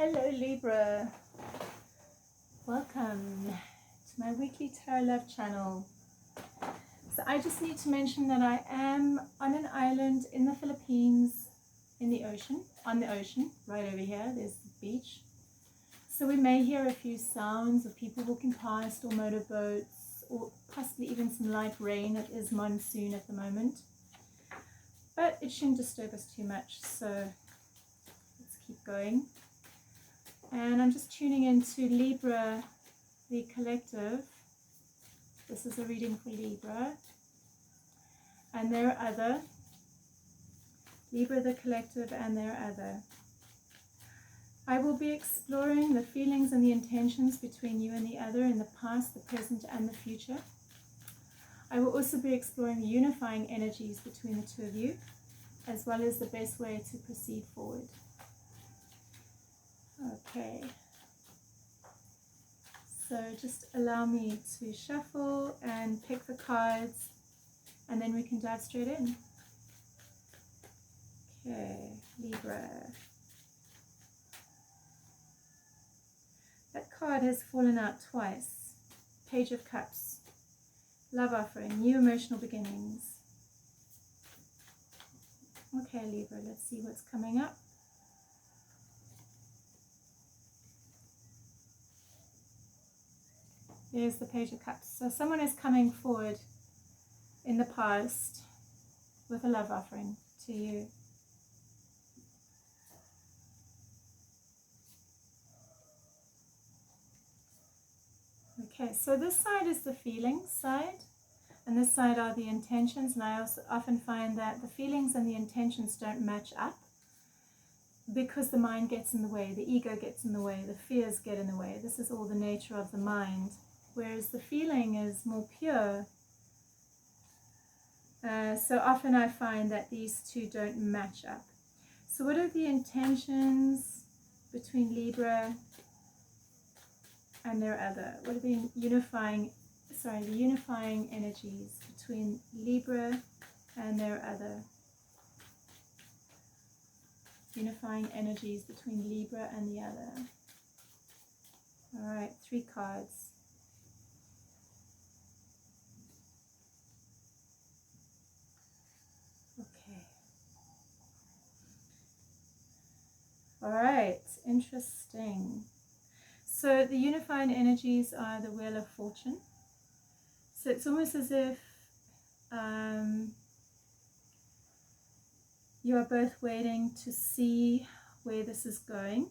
Hello Libra, welcome to my weekly Tarot Love channel. So I just need to mention that I am on an island in the Philippines, in the ocean, on the ocean, right over here, there's the beach. So we may hear a few sounds of people walking past, or motorboats, or possibly even some light rain. It is monsoon at the moment, but it shouldn't disturb us too much, so let's keep going. And I'm just tuning into Libra, the collective. This is a reading for Libra. And there are other. Libra, the collective, and there are other. I will be exploring the feelings and the intentions between you and the other in the past, the present, and the future. I will also be exploring the unifying energies between the two of you, as well as the best way to proceed forward. Okay, so just allow me to shuffle and pick the cards, and then we can dive straight in. Okay, Libra. That card has fallen out twice. Page of Cups. Love offering, new emotional beginnings. Okay, Libra, let's see what's coming up. There's the Page of Cups. So someone is coming forward in the past with a love offering to you. Okay, so this side is the feelings side, and this side are the intentions, and I also often find that the feelings and the intentions don't match up because the mind gets in the way, the ego gets in the way, the fears get in the way. This is all the nature of the mind. Whereas the feeling is more pure. So often I find that these two don't match up. So what are the intentions between Libra and their other? What are the unifying energies between Libra and their other? Unifying energies between Libra and the other. All right, 3 cards. All right, interesting. So the unifying energies are the Wheel of Fortune. So it's almost as if you are both waiting to see where this is going.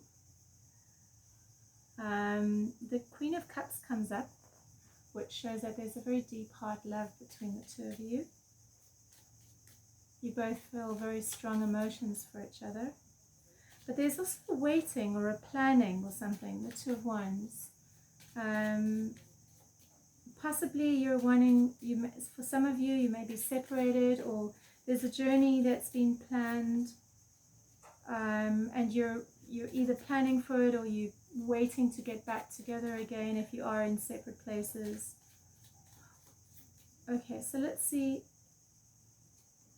The Queen of Cups comes up, which shows that there's a very deep heart love between the two of you. You both feel very strong emotions for each other. But there's also a waiting or a planning or something, the Two of Wands. Possibly you're wanting, for some of you, you may be separated, or there's a journey that's been planned, and you're either planning for it or you're waiting to get back together again if you are in separate places. Okay, so let's see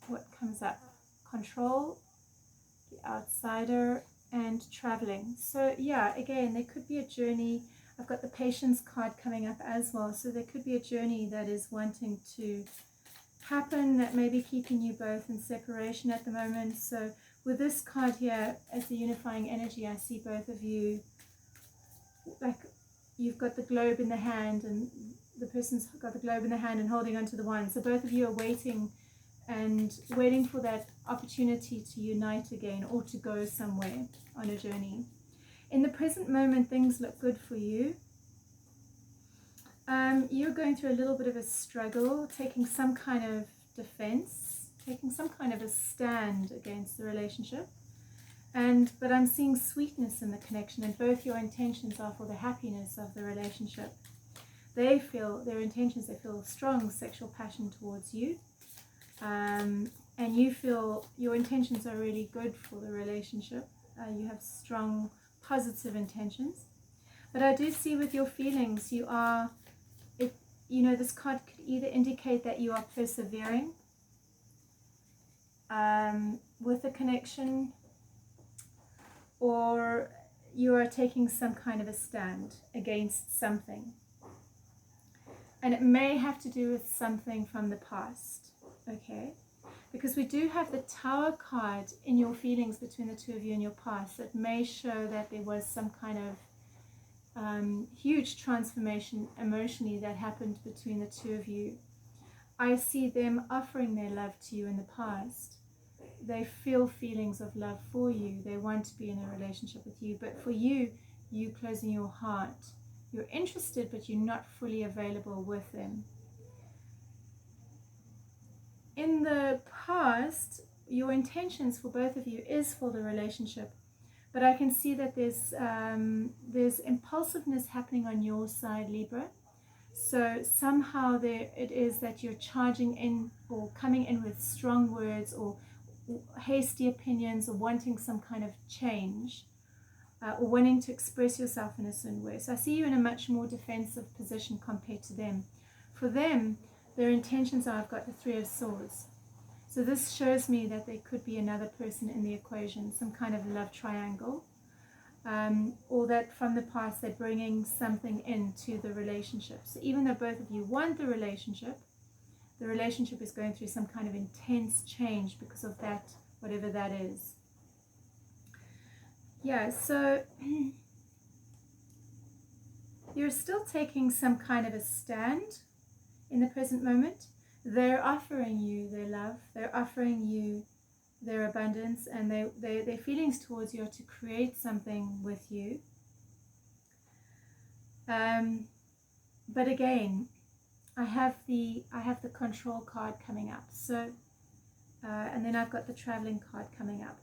what comes up. Control, the outsider, and traveling. So yeah, again, there could be a journey. I've got the Patience card coming up as well, so there could be a journey that is wanting to happen that may be keeping you both in separation at the moment. So with this card here as the unifying energy, I see both of you, like you've got the globe in the hand and the person's got the globe in the hand and holding onto the wand. So both of you are waiting for that opportunity to unite again or to go somewhere on a journey. In the present moment, things look good for you. You're going through a little bit of a struggle, taking some kind of defense, taking some kind of a stand against the relationship. But I'm seeing sweetness in the connection, and both your intentions are for the happiness of the relationship. They feel strong sexual passion towards you. And you feel your intentions are really good for the relationship. You have strong positive intentions. But I do see with your feelings, this card could either indicate that you are persevering with a connection, or you are taking some kind of a stand against something. And it may have to do with something from the past, okay? Because we do have the Tower card in your feelings between the two of you in your past that may show that there was some kind of huge transformation emotionally that happened between the two of you. I see them offering their love to you in the past. They feel feelings of love for you. They want to be in a relationship with you. But for you, you closing your heart. You're interested, but you're not fully available with them. In the past, your intentions for both of you is for the relationship. But I can see that there's impulsiveness happening on your side, Libra. So somehow there it is that you're charging in or coming in with strong words or hasty opinions or wanting some kind of change or wanting to express yourself in a certain way. So I see you in a much more defensive position compared to them. For them, their intentions are, I've got the Three of Swords. So this shows me that there could be another person in the equation, some kind of love triangle, or that from the past they're bringing something into the relationship. So even though both of you want the relationship is going through some kind of intense change because of that, whatever that is. Yeah, so you're still taking some kind of a stand in the present moment. They're offering you their love, they're offering you their abundance, and their feelings towards you are to create something with you. But again, I have the Control card coming up. So, and then I've got the Traveling card coming up.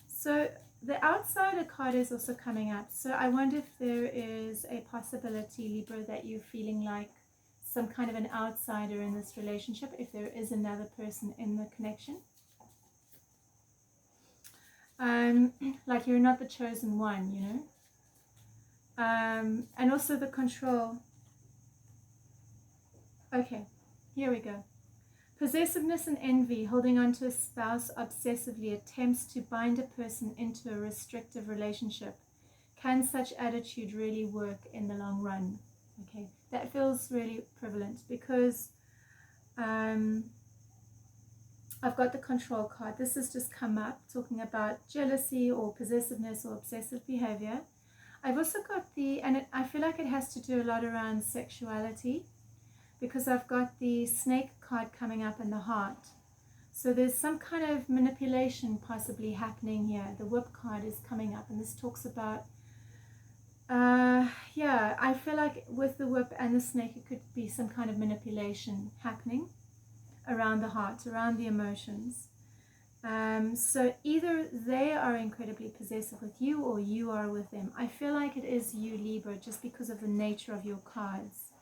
So the Outsider card is also coming up. So I wonder if there is a possibility, Libra, that you're feeling like some kind of an outsider in this relationship, if there is another person in the connection. Like you're not the chosen one, you know. And also the Control. Okay, here we go. Possessiveness and envy, holding on to a spouse obsessively, attempts to bind a person into a restrictive relationship. Can such attitude really work in the long run? Okay, that feels really prevalent because I've got the Control card. This has just come up talking about jealousy or possessiveness or obsessive behavior. I've also got I feel like it has to do a lot around sexuality, because I've got the Snake card coming up in the Heart. So there's some kind of manipulation possibly happening here. The Whip card is coming up, and this talks about yeah, I feel like with the Whip and the Snake it could be some kind of manipulation happening around the heart, around the emotions. So either they are incredibly possessive with you or you are with them. I feel like it is you, Libra, just because of the nature of your cards.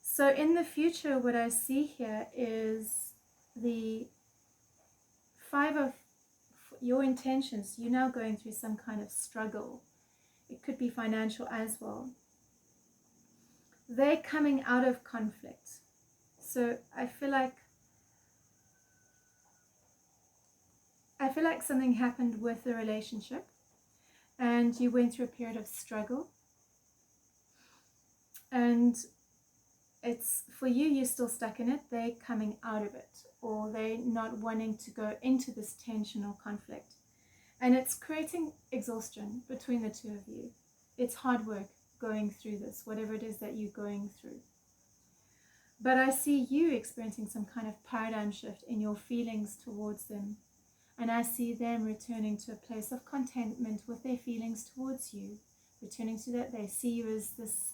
So in the future, what I see here is the Five of your intentions. You're now going through some kind of struggle. It could be financial as well. They're coming out of conflict. So I feel like something happened with the relationship and you went through a period of struggle. And it's for you, you're still stuck in it. They're coming out of it, or they're not wanting to go into this tension or conflict. And it's creating exhaustion between the two of you. It's hard work going through this, whatever it is that you're going through. But I see you experiencing some kind of paradigm shift in your feelings towards them. And I see them returning to a place of contentment with their feelings towards you. Returning to that, they see you as this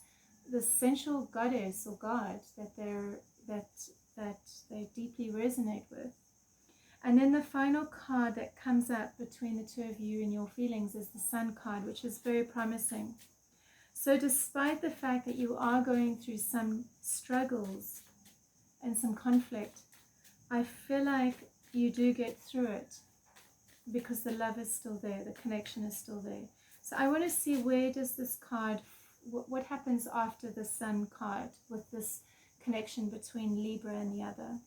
sensual goddess or god that they deeply resonate with. And then the final card that comes up between the two of you and your feelings is the Sun card, which is very promising. So despite the fact that you are going through some struggles and some conflict, I feel like you do get through it because the love is still there, the connection is still there. So I want to see, where does this card, what happens after the Sun card with this connection between Libra and the other?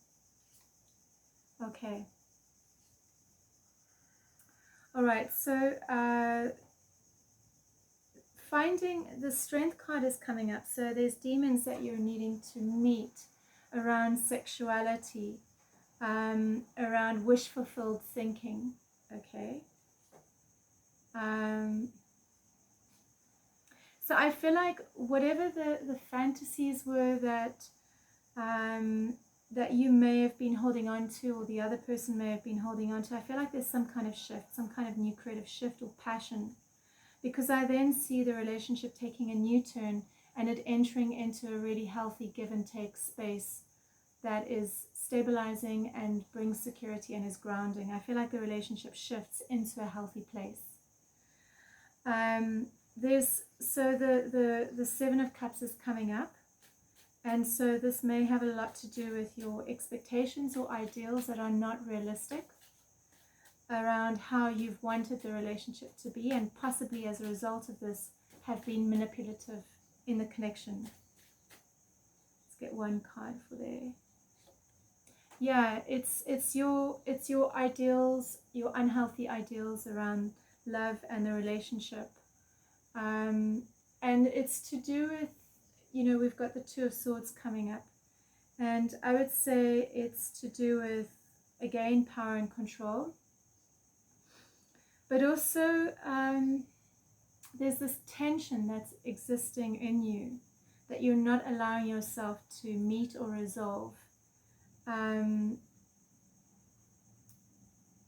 Okay. All right, so finding the Strength card is coming up. So there's demons that you're needing to meet around sexuality, around wish-fulfilled thinking, okay? So I feel like whatever the fantasies were that that you may have been holding on to, or the other person may have been holding on to, I feel like there's some kind of shift, some kind of new creative shift or passion. Because I then see the relationship taking a new turn and it entering into a really healthy give and take space that is stabilizing and brings security and is grounding. I feel like the relationship shifts into a healthy place. So the Seven of Cups is coming up, and so this may have a lot to do with your expectations or ideals that are not realistic around how you've wanted the relationship to be, and possibly as a result of this have been manipulative in the connection. Let's get one card for there. Yeah, it's your ideals, your unhealthy ideals around love and the relationship, and it's to do with, you know, we've got the Two of Swords coming up, and I would say it's to do with, again, power and control, but also there's this tension that's existing in you that you're not allowing yourself to meet or resolve. And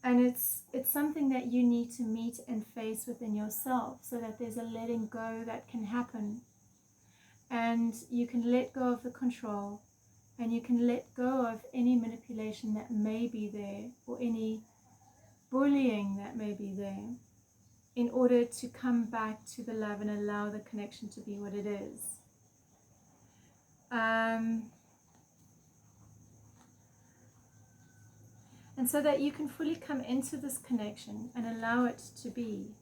it's something that you need to meet and face within yourself, so that there's a letting go that can happen, and you can let go of the control, and you can let go of any manipulation that may be there, or any bullying that may be there, in order to come back to the love and allow the connection to be what it is. And so that you can fully come into this connection and allow it to be.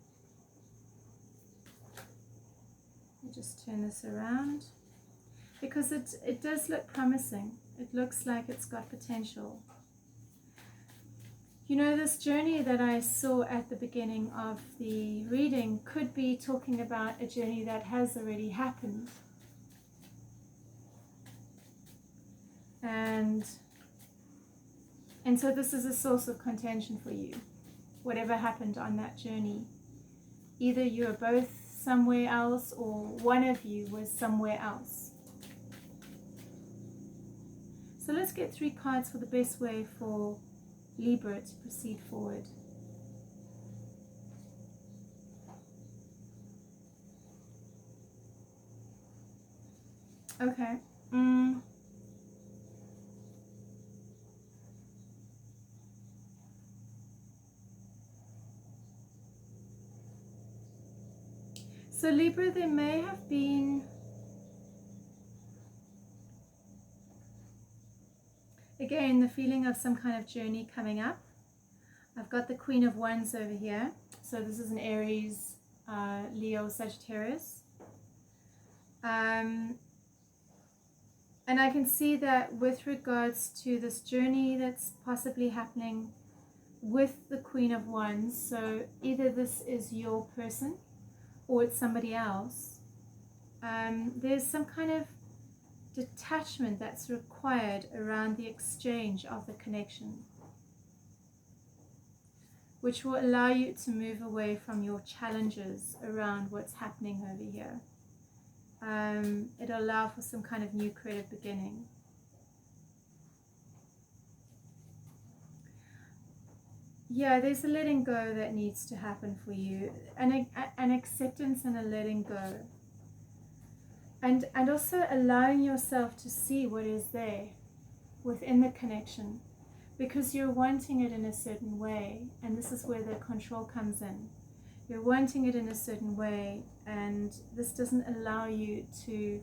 I'll just turn this around, because it does look promising. It looks like it's got potential. You know, this journey that I saw at the beginning of the reading could be talking about a journey that has already happened. And so this is a source of contention for you, whatever happened on that journey. Either you are both somewhere else, or one of you was somewhere else. So let's get 3 cards for the best way for Libra to proceed forward. Okay. So Libra, there may have been, again, the feeling of some kind of journey coming up. I've got the Queen of Wands over here. So this is an Aries, Leo, Sagittarius. And I can see that with regards to this journey that's possibly happening with the Queen of Wands, so either this is your person or it's somebody else, there's some kind of detachment that's required around the exchange of the connection, which will allow you to move away from your challenges around what's happening over here. It'll allow for some kind of new creative beginning. Yeah, there's a letting go that needs to happen for you, an acceptance and a letting go, and also allowing yourself to see what is there within the connection, because you're wanting it in a certain way, and this is where the control comes in. You're wanting it in a certain way, and this doesn't allow you to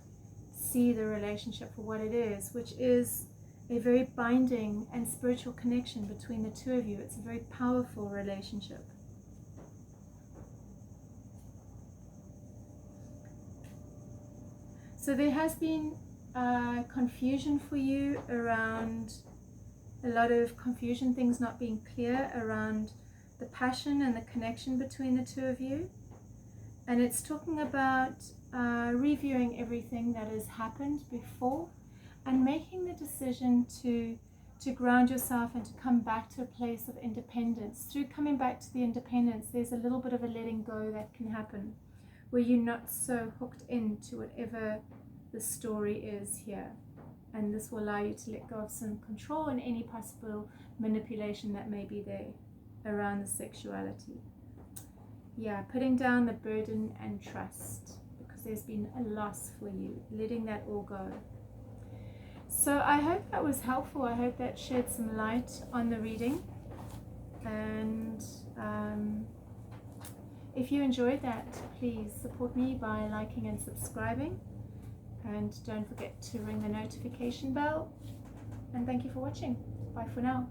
see the relationship for what it is, which is a very binding and spiritual connection between the two of you. It's a very powerful relationship. So there has been confusion for you around, a lot of confusion, things not being clear around the passion and the connection between the two of you. And it's talking about reviewing everything that has happened before and making the decision to ground yourself and to come back to a place of independence. Through coming back to the independence, there's a little bit of a letting go that can happen, where you're not so hooked into whatever the story is here. And this will allow you to let go of some control and any possible manipulation that may be there around the sexuality. Yeah, putting down the burden and trust, because there's been a loss for you, letting that all go. So I hope that was helpful. I hope that shed some light on the reading. And if you enjoyed that, please support me by liking and subscribing. And don't forget to ring the notification bell. And thank you for watching. Bye for now.